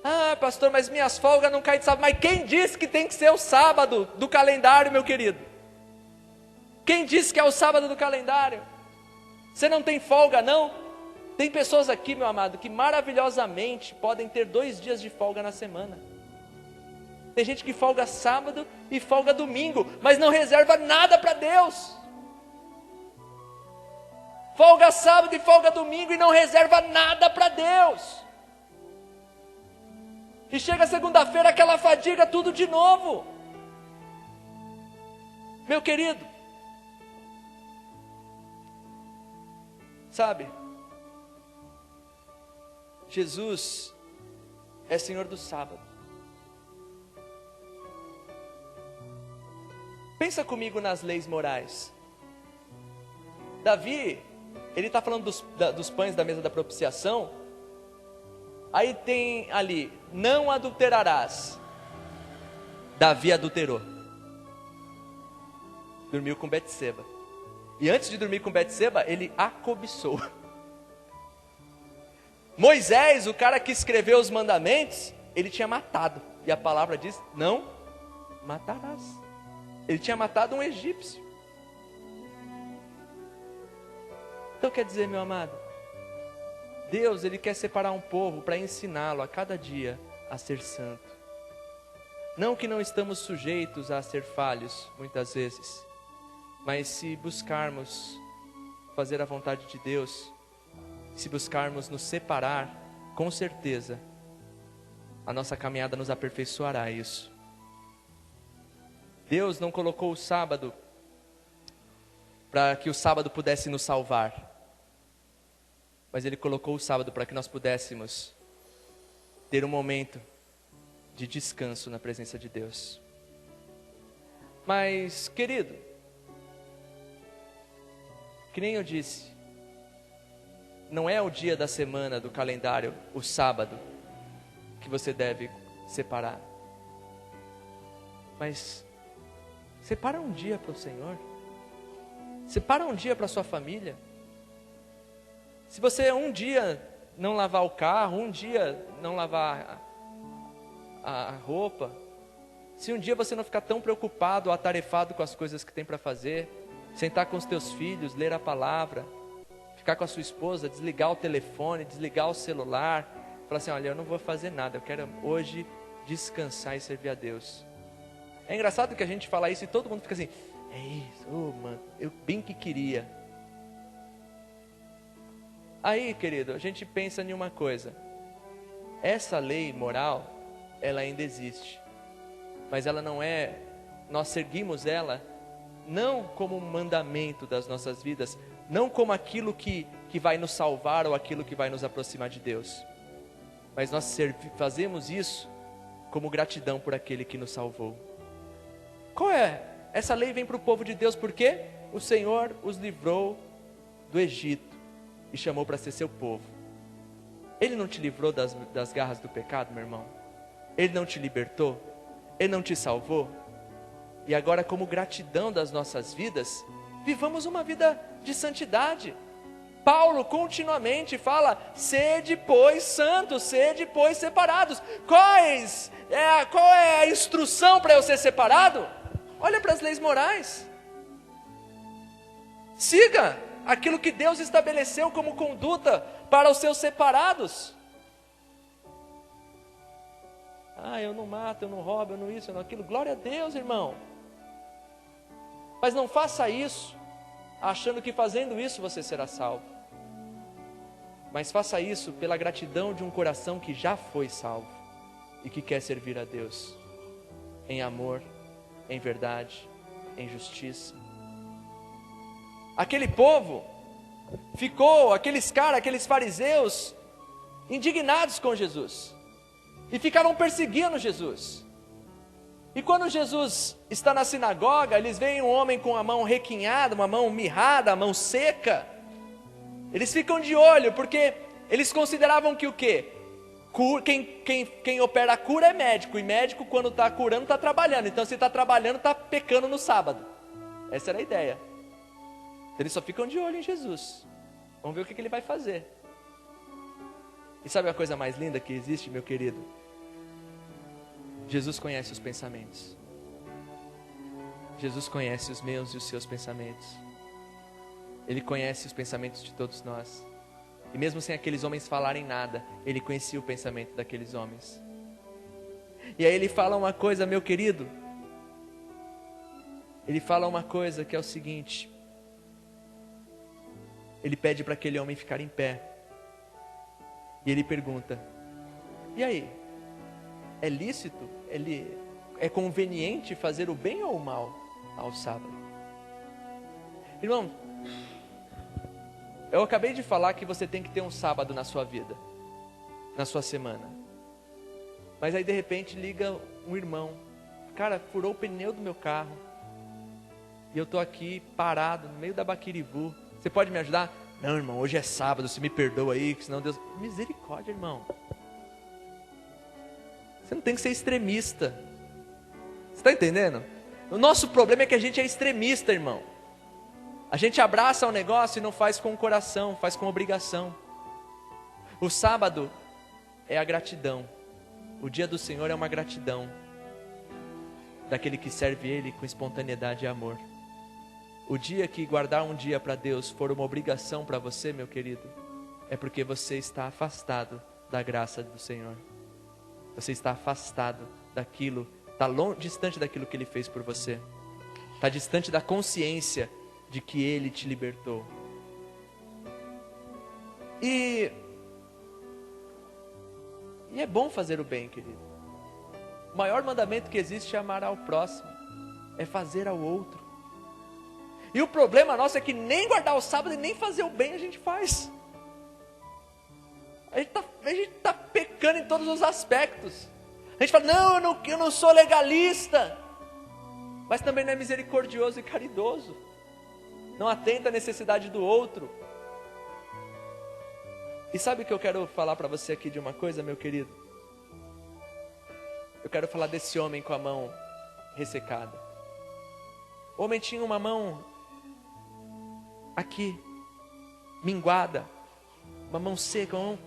Ah, pastor, mas minhas folgas não caem de sábado. Mas quem disse que tem que ser o sábado do calendário, meu querido? Quem disse que é o sábado do calendário? Você não tem folga, não? Tem pessoas aqui, meu amado, que maravilhosamente podem ter 2 dias de folga na semana. Tem gente que folga sábado e folga domingo, mas não reserva nada para Deus. Folga sábado e folga domingo e não reserva nada para Deus. E chega segunda-feira, aquela fadiga, tudo de novo. Meu querido, sabe, Jesus é Senhor do sábado. Pensa comigo nas leis morais. Davi, ele está falando dos pães da mesa da propiciação. Aí tem ali: não adulterarás. Davi adulterou. Dormiu com Betseba. E antes de dormir com Betseba, ele a cobiçou. Moisés, o cara que escreveu os mandamentos, ele tinha matado. E a palavra diz: não matarás. Ele tinha matado um egípcio. Então quer dizer, meu amado, Deus, Ele quer separar um povo para ensiná-lo a cada dia a ser santo. Não que não estamos sujeitos a ser falhos, muitas vezes, mas se buscarmos fazer a vontade de Deus, se buscarmos nos separar, com certeza, a nossa caminhada nos aperfeiçoará isso. Deus não colocou o sábado para que o sábado pudesse nos salvar, mas Ele colocou o sábado para que nós pudéssemos ter um momento de descanso na presença de Deus. Mas, querido, que nem eu disse, não é o dia da semana do calendário, o sábado, que você deve separar. Mas separa um dia para o Senhor. Separa um dia para a sua família. Se você um dia não lavar o carro, um dia não lavar a roupa, se um dia você não ficar tão preocupado, atarefado com as coisas que tem para fazer, sentar com os teus filhos, ler a palavra, ficar com a sua esposa, desligar o telefone, desligar o celular, falar assim, olha, eu não vou fazer nada, eu quero hoje descansar e servir a Deus. É engraçado que a gente fala isso e todo mundo fica assim, é isso, mano, eu bem que queria. Aí, querido, a gente pensa em uma coisa, essa lei moral, ela ainda existe, mas ela não é, nós seguimos ela, não como um mandamento das nossas vidas, não como aquilo que vai nos salvar ou aquilo que vai nos aproximar de Deus, mas nós fazemos isso como gratidão por aquele que nos salvou. Qual é? Essa lei vem para o povo de Deus porque o Senhor os livrou do Egito e chamou para ser seu povo. Ele não te livrou das garras do pecado, meu irmão? Ele não te libertou? Ele não te salvou? E agora, como gratidão das nossas vidas, vivamos uma vida de santidade. Paulo continuamente fala, sede pois santos, sede pois separados. Qual é a instrução para eu ser separado? Olha para as leis morais. Siga aquilo que Deus estabeleceu como conduta para os seus separados. Eu não mato, eu não roubo, eu não isso, eu não aquilo. Glória a Deus, irmão. Mas não faça isso achando que fazendo isso você será salvo. Mas faça isso pela gratidão de um coração que já foi salvo e que quer servir a Deus em amor, em verdade, em justiça. Aquele povo ficou, aqueles fariseus, indignados com Jesus e ficavam perseguindo Jesus. E quando Jesus está na sinagoga, eles veem um homem com a mão requinhada, uma mão mirrada, a mão seca. Eles ficam de olho, porque eles consideravam que o quê? Quem opera a cura é médico, e médico quando está curando está trabalhando. Então se está trabalhando, está pecando no sábado. Essa era a ideia. Eles só ficam de olho em Jesus. Vamos ver o que ele vai fazer. E sabe a coisa mais linda que existe, meu querido? Jesus conhece os pensamentos. Jesus conhece os meus e os seus pensamentos. Ele conhece os pensamentos de todos nós. E mesmo sem aqueles homens falarem nada, Ele conhecia o pensamento daqueles homens. E aí Ele fala uma coisa, meu querido. Ele fala uma coisa que é o seguinte. Ele pede para aquele homem ficar em pé. E Ele pergunta, e aí? É lícito? É conveniente fazer o bem ou o mal ao sábado? Irmão, eu acabei de falar que você tem que ter um sábado na sua vida, na sua semana. Mas aí de repente liga um irmão, cara, furou o pneu do meu carro e eu estou aqui parado no meio da Baquiribu. Você pode me ajudar? Não, irmão, hoje é sábado, você me perdoa aí, que senão Deus... Misericórdia, irmão. Você não tem que ser extremista. Você está entendendo? O nosso problema é que a gente é extremista, irmão. A gente abraça o negócio e não faz com o coração, faz com obrigação. O sábado é a gratidão. O dia do Senhor é uma gratidão daquele que serve Ele com espontaneidade e amor. O dia que guardar um dia para Deus for uma obrigação para você, meu querido, é porque você está afastado da graça do Senhor. Você está afastado daquilo, está distante daquilo que Ele fez por você. Está distante da consciência de que Ele te libertou. E é bom fazer o bem, querido. O maior mandamento que existe é amar ao próximo, é fazer ao outro. E o problema nosso é que nem guardar o sábado e nem fazer o bem a gente faz. A gente tá pecando em todos os aspectos. A gente fala, não, eu não sou legalista. Mas também não é misericordioso e caridoso. Não atenta à necessidade do outro. E sabe o que eu quero falar para você aqui de uma coisa, meu querido? Eu quero falar desse homem com a mão ressecada. O homem tinha uma mão aqui, minguada. Uma mão seca, uma mão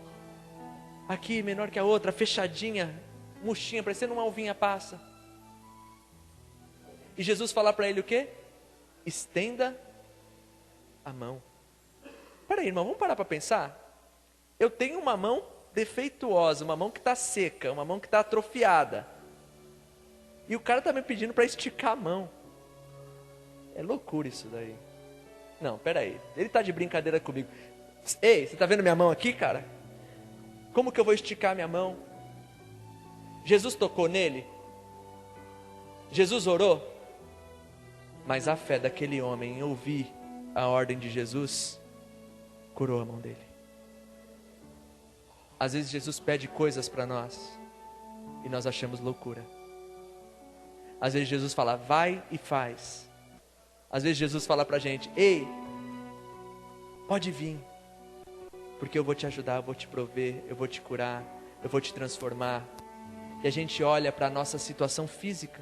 aqui menor que a outra, fechadinha, murchinha, parecendo uma uvinha passa. E Jesus fala para ele o quê? Estenda a mão. Peraí, irmão, vamos parar para pensar? Eu tenho uma mão defeituosa, uma mão que está seca, uma mão que está atrofiada. E o cara está me pedindo para esticar a mão. É loucura isso daí. Não, peraí, ele está de brincadeira comigo. Ei, você está vendo minha mão aqui, cara? Como que eu vou esticar minha mão? Jesus tocou nele? Jesus orou? Mas a fé daquele homem em ouvir a ordem de Jesus curou a mão dele. Às vezes Jesus pede coisas para nós e nós achamos loucura. Às vezes Jesus fala, vai e faz. Às vezes Jesus fala para a gente, ei, pode vir, porque eu vou te ajudar, eu vou te prover, eu vou te curar, eu vou te transformar. E a gente olha para a nossa situação física,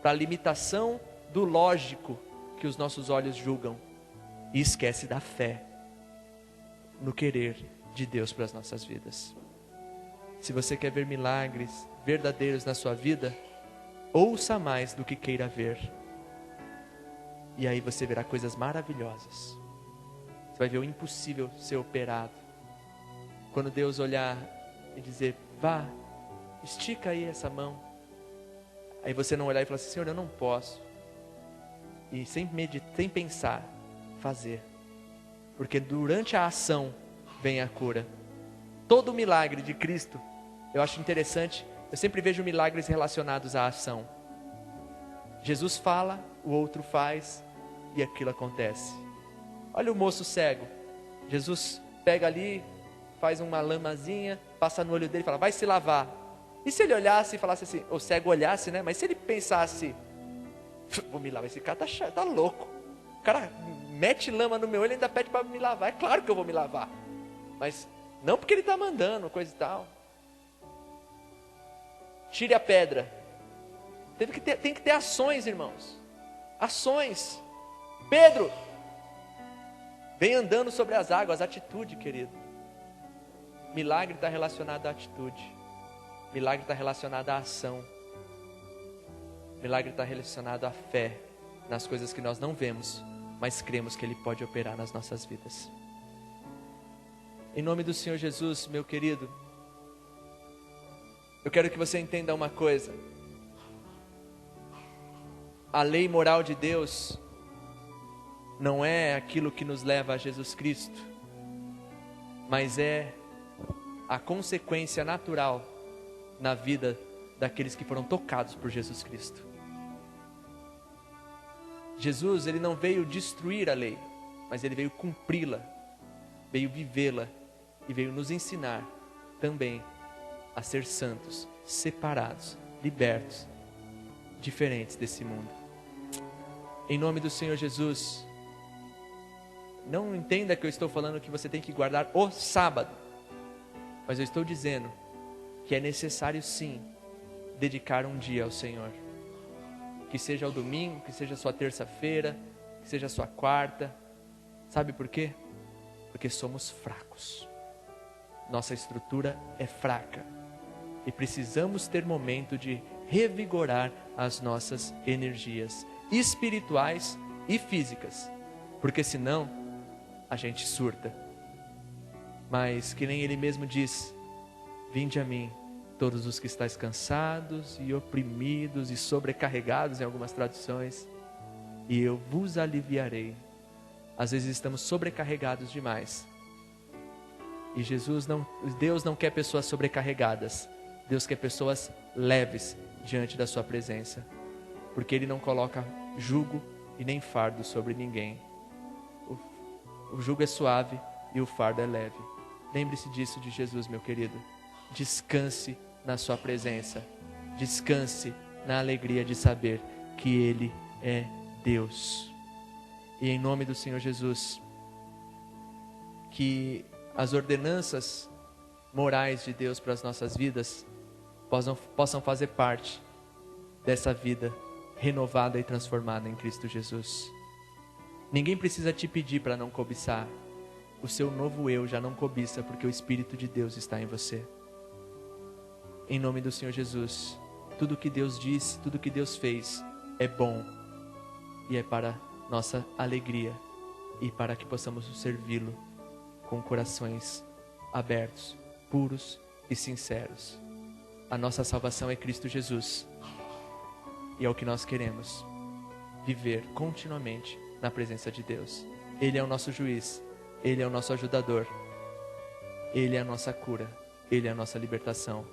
para a limitação do lógico que os nossos olhos julgam e esquece da fé no querer de Deus para as nossas vidas. Se você quer ver milagres verdadeiros na sua vida, ouça mais do que queira ver. E aí você verá coisas maravilhosas. Você vai ver o impossível ser operado. Quando Deus olhar e dizer, vá, estica aí essa mão. Aí você não olhar e falar assim, Senhor, eu não posso. E sem pensar, fazer. Porque durante a ação vem a cura. Todo milagre de Cristo, eu acho interessante, eu sempre vejo milagres relacionados à ação. Jesus fala, o outro faz e aquilo acontece. Olha o moço cego. Jesus pega ali, faz uma lamazinha, passa no olho dele e fala, vai se lavar. E se ele olhasse e falasse assim, o cego olhasse, né? Mas se ele pensasse, vou me lavar, esse cara tá louco. O cara mete lama no meu olho e ainda pede para me lavar. É claro que eu vou me lavar. Mas não porque ele está mandando, coisa e tal. Tire a pedra. Tem que ter ações, irmãos. Ações. Pedro, vem andando sobre as águas. Atitude, querido. Milagre está relacionado à atitude. Milagre está relacionado à ação. Milagre está relacionado à fé nas coisas que nós não vemos, mas cremos que Ele pode operar nas nossas vidas. Em nome do Senhor Jesus, meu querido, eu quero que você entenda uma coisa. A lei moral de Deus não é aquilo que nos leva a Jesus Cristo, mas é a consequência natural na vida daqueles que foram tocados por Jesus Cristo. Jesus, Ele não veio destruir a lei, mas Ele veio cumpri-la, veio vivê-la e veio nos ensinar também a ser santos, separados, libertos, diferentes desse mundo. Em nome do Senhor Jesus, não entenda que eu estou falando que você tem que guardar o sábado, mas eu estou dizendo que é necessário sim dedicar um dia ao Senhor. Que seja o domingo, que seja a sua terça-feira, que seja a sua quarta. Sabe por quê? Porque somos fracos. Nossa estrutura é fraca. E precisamos ter momento de revigorar as nossas energias espirituais e físicas. Porque senão a gente surta. Mas que nem Ele mesmo diz: vinde a mim, todos os que estáis cansados e oprimidos e sobrecarregados, em algumas traduções, e eu vos aliviarei. Às vezes estamos sobrecarregados demais. E Deus não quer pessoas sobrecarregadas. Deus quer pessoas leves diante da sua presença. Porque Ele não coloca jugo e nem fardo sobre ninguém. O jugo é suave e o fardo é leve. Lembre-se disso de Jesus, meu querido. Descanse na sua presença. Descanse na alegria de saber que Ele é Deus. E em nome do Senhor Jesus, que as ordenanças morais de Deus para as nossas vidas possam fazer parte dessa vida renovada e transformada em Cristo Jesus. Ninguém precisa te pedir para não cobiçar. O seu novo eu já não cobiça, porque o Espírito de Deus está em você. Em nome do Senhor Jesus, tudo que Deus disse, tudo que Deus fez é bom e é para nossa alegria e para que possamos servi-lo com corações abertos, puros e sinceros. A nossa salvação é Cristo Jesus. E é o que nós queremos, viver continuamente na presença de Deus. Ele é o nosso juiz, Ele é o nosso ajudador, Ele é a nossa cura, Ele é a nossa libertação,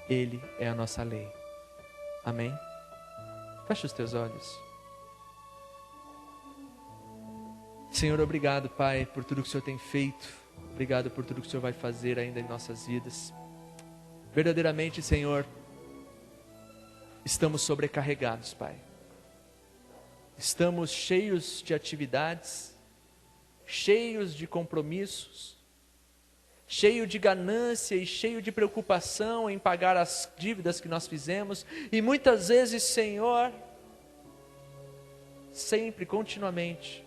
Ele é a nossa lei. Amém? Fecha os teus olhos. Senhor, obrigado, Pai, por tudo que o Senhor tem feito. Obrigado por tudo que o Senhor vai fazer ainda em nossas vidas. Verdadeiramente, Senhor, estamos sobrecarregados, Pai. Estamos cheios de atividades, cheios de compromissos, cheio de ganância e cheio de preocupação em pagar as dívidas que nós fizemos. E muitas vezes, Senhor, sempre, continuamente,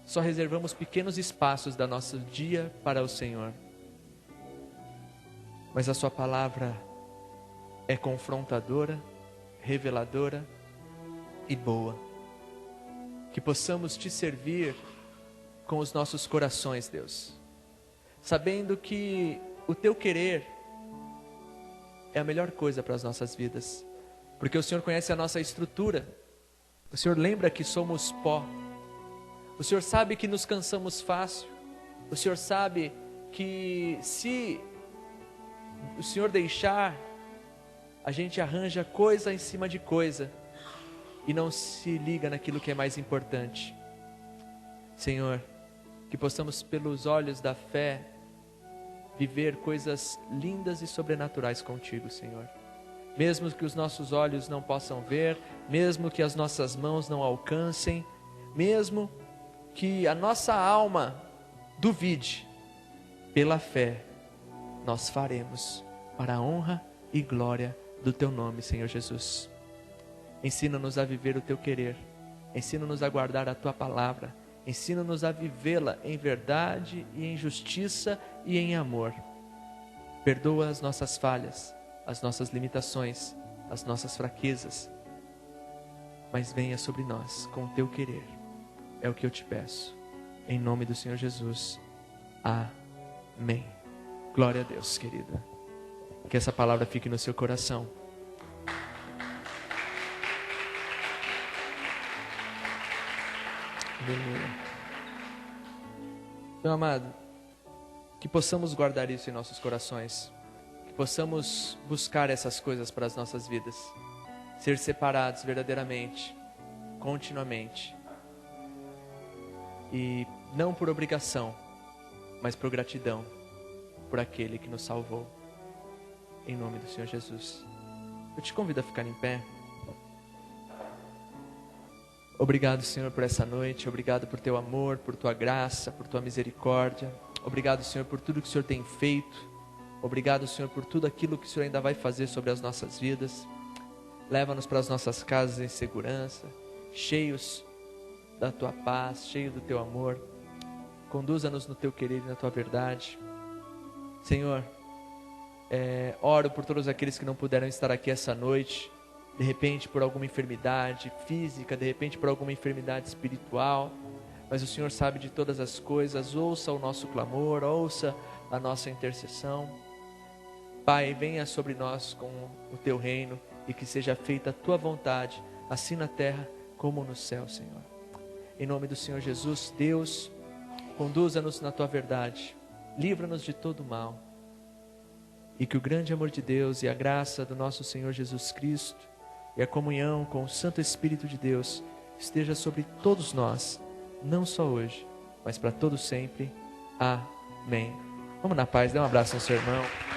só reservamos pequenos espaços da nosso dia para o Senhor. Mas a sua palavra é confrontadora, reveladora e boa. Que possamos te servir com os nossos corações, Deus. Sabendo que o teu querer é a melhor coisa para as nossas vidas. Porque o Senhor conhece a nossa estrutura. O Senhor lembra que somos pó. O Senhor sabe que nos cansamos fácil. O Senhor sabe que se o Senhor deixar, a gente arranja coisa em cima de coisa e não se liga naquilo que é mais importante. Senhor, que possamos pelos olhos da fé viver coisas lindas e sobrenaturais contigo, Senhor. Mesmo que os nossos olhos não possam ver, mesmo que as nossas mãos não alcancem, mesmo que a nossa alma duvide, pela fé nós faremos para a honra e glória do teu nome, Senhor Jesus. Ensina-nos a viver o teu querer, ensina-nos a guardar a tua palavra, ensina-nos a vivê-la em verdade e em justiça e em amor. Perdoa as nossas falhas, as nossas limitações, as nossas fraquezas, mas venha sobre nós com o teu querer. É o que eu te peço, em nome do Senhor Jesus. Amém. Glória a Deus, querida. Que essa palavra fique no seu coração. Aleluia. Meu amado, que possamos guardar isso em nossos corações. Que possamos buscar essas coisas para as nossas vidas. Ser separados verdadeiramente, continuamente. E não por obrigação, mas por gratidão, por aquele que nos salvou. Em nome do Senhor Jesus. Eu te convido a ficar em pé. Obrigado, Senhor, por essa noite. Obrigado por teu amor, por tua graça, por tua misericórdia. Obrigado, Senhor, por tudo que o Senhor tem feito. Obrigado, Senhor, por tudo aquilo que o Senhor ainda vai fazer sobre as nossas vidas. Leva-nos para as nossas casas em segurança, cheios da tua paz, cheio do teu amor. Conduza-nos no teu querer e na tua verdade. Senhor, oro por todos aqueles que não puderam estar aqui essa noite, de repente por alguma enfermidade física, de repente por alguma enfermidade espiritual, mas o Senhor sabe de todas as coisas. Ouça o nosso clamor, ouça a nossa intercessão. Pai, venha sobre nós com o teu reino e que seja feita a tua vontade, assim na terra como no céu, Senhor. Em nome do Senhor Jesus, Deus, conduza-nos na tua verdade, livra-nos de todo mal, e que o grande amor de Deus e a graça do nosso Senhor Jesus Cristo e a comunhão com o Santo Espírito de Deus esteja sobre todos nós, não só hoje, mas para todo sempre. Amém. Vamos na paz, dê um abraço no seu irmão.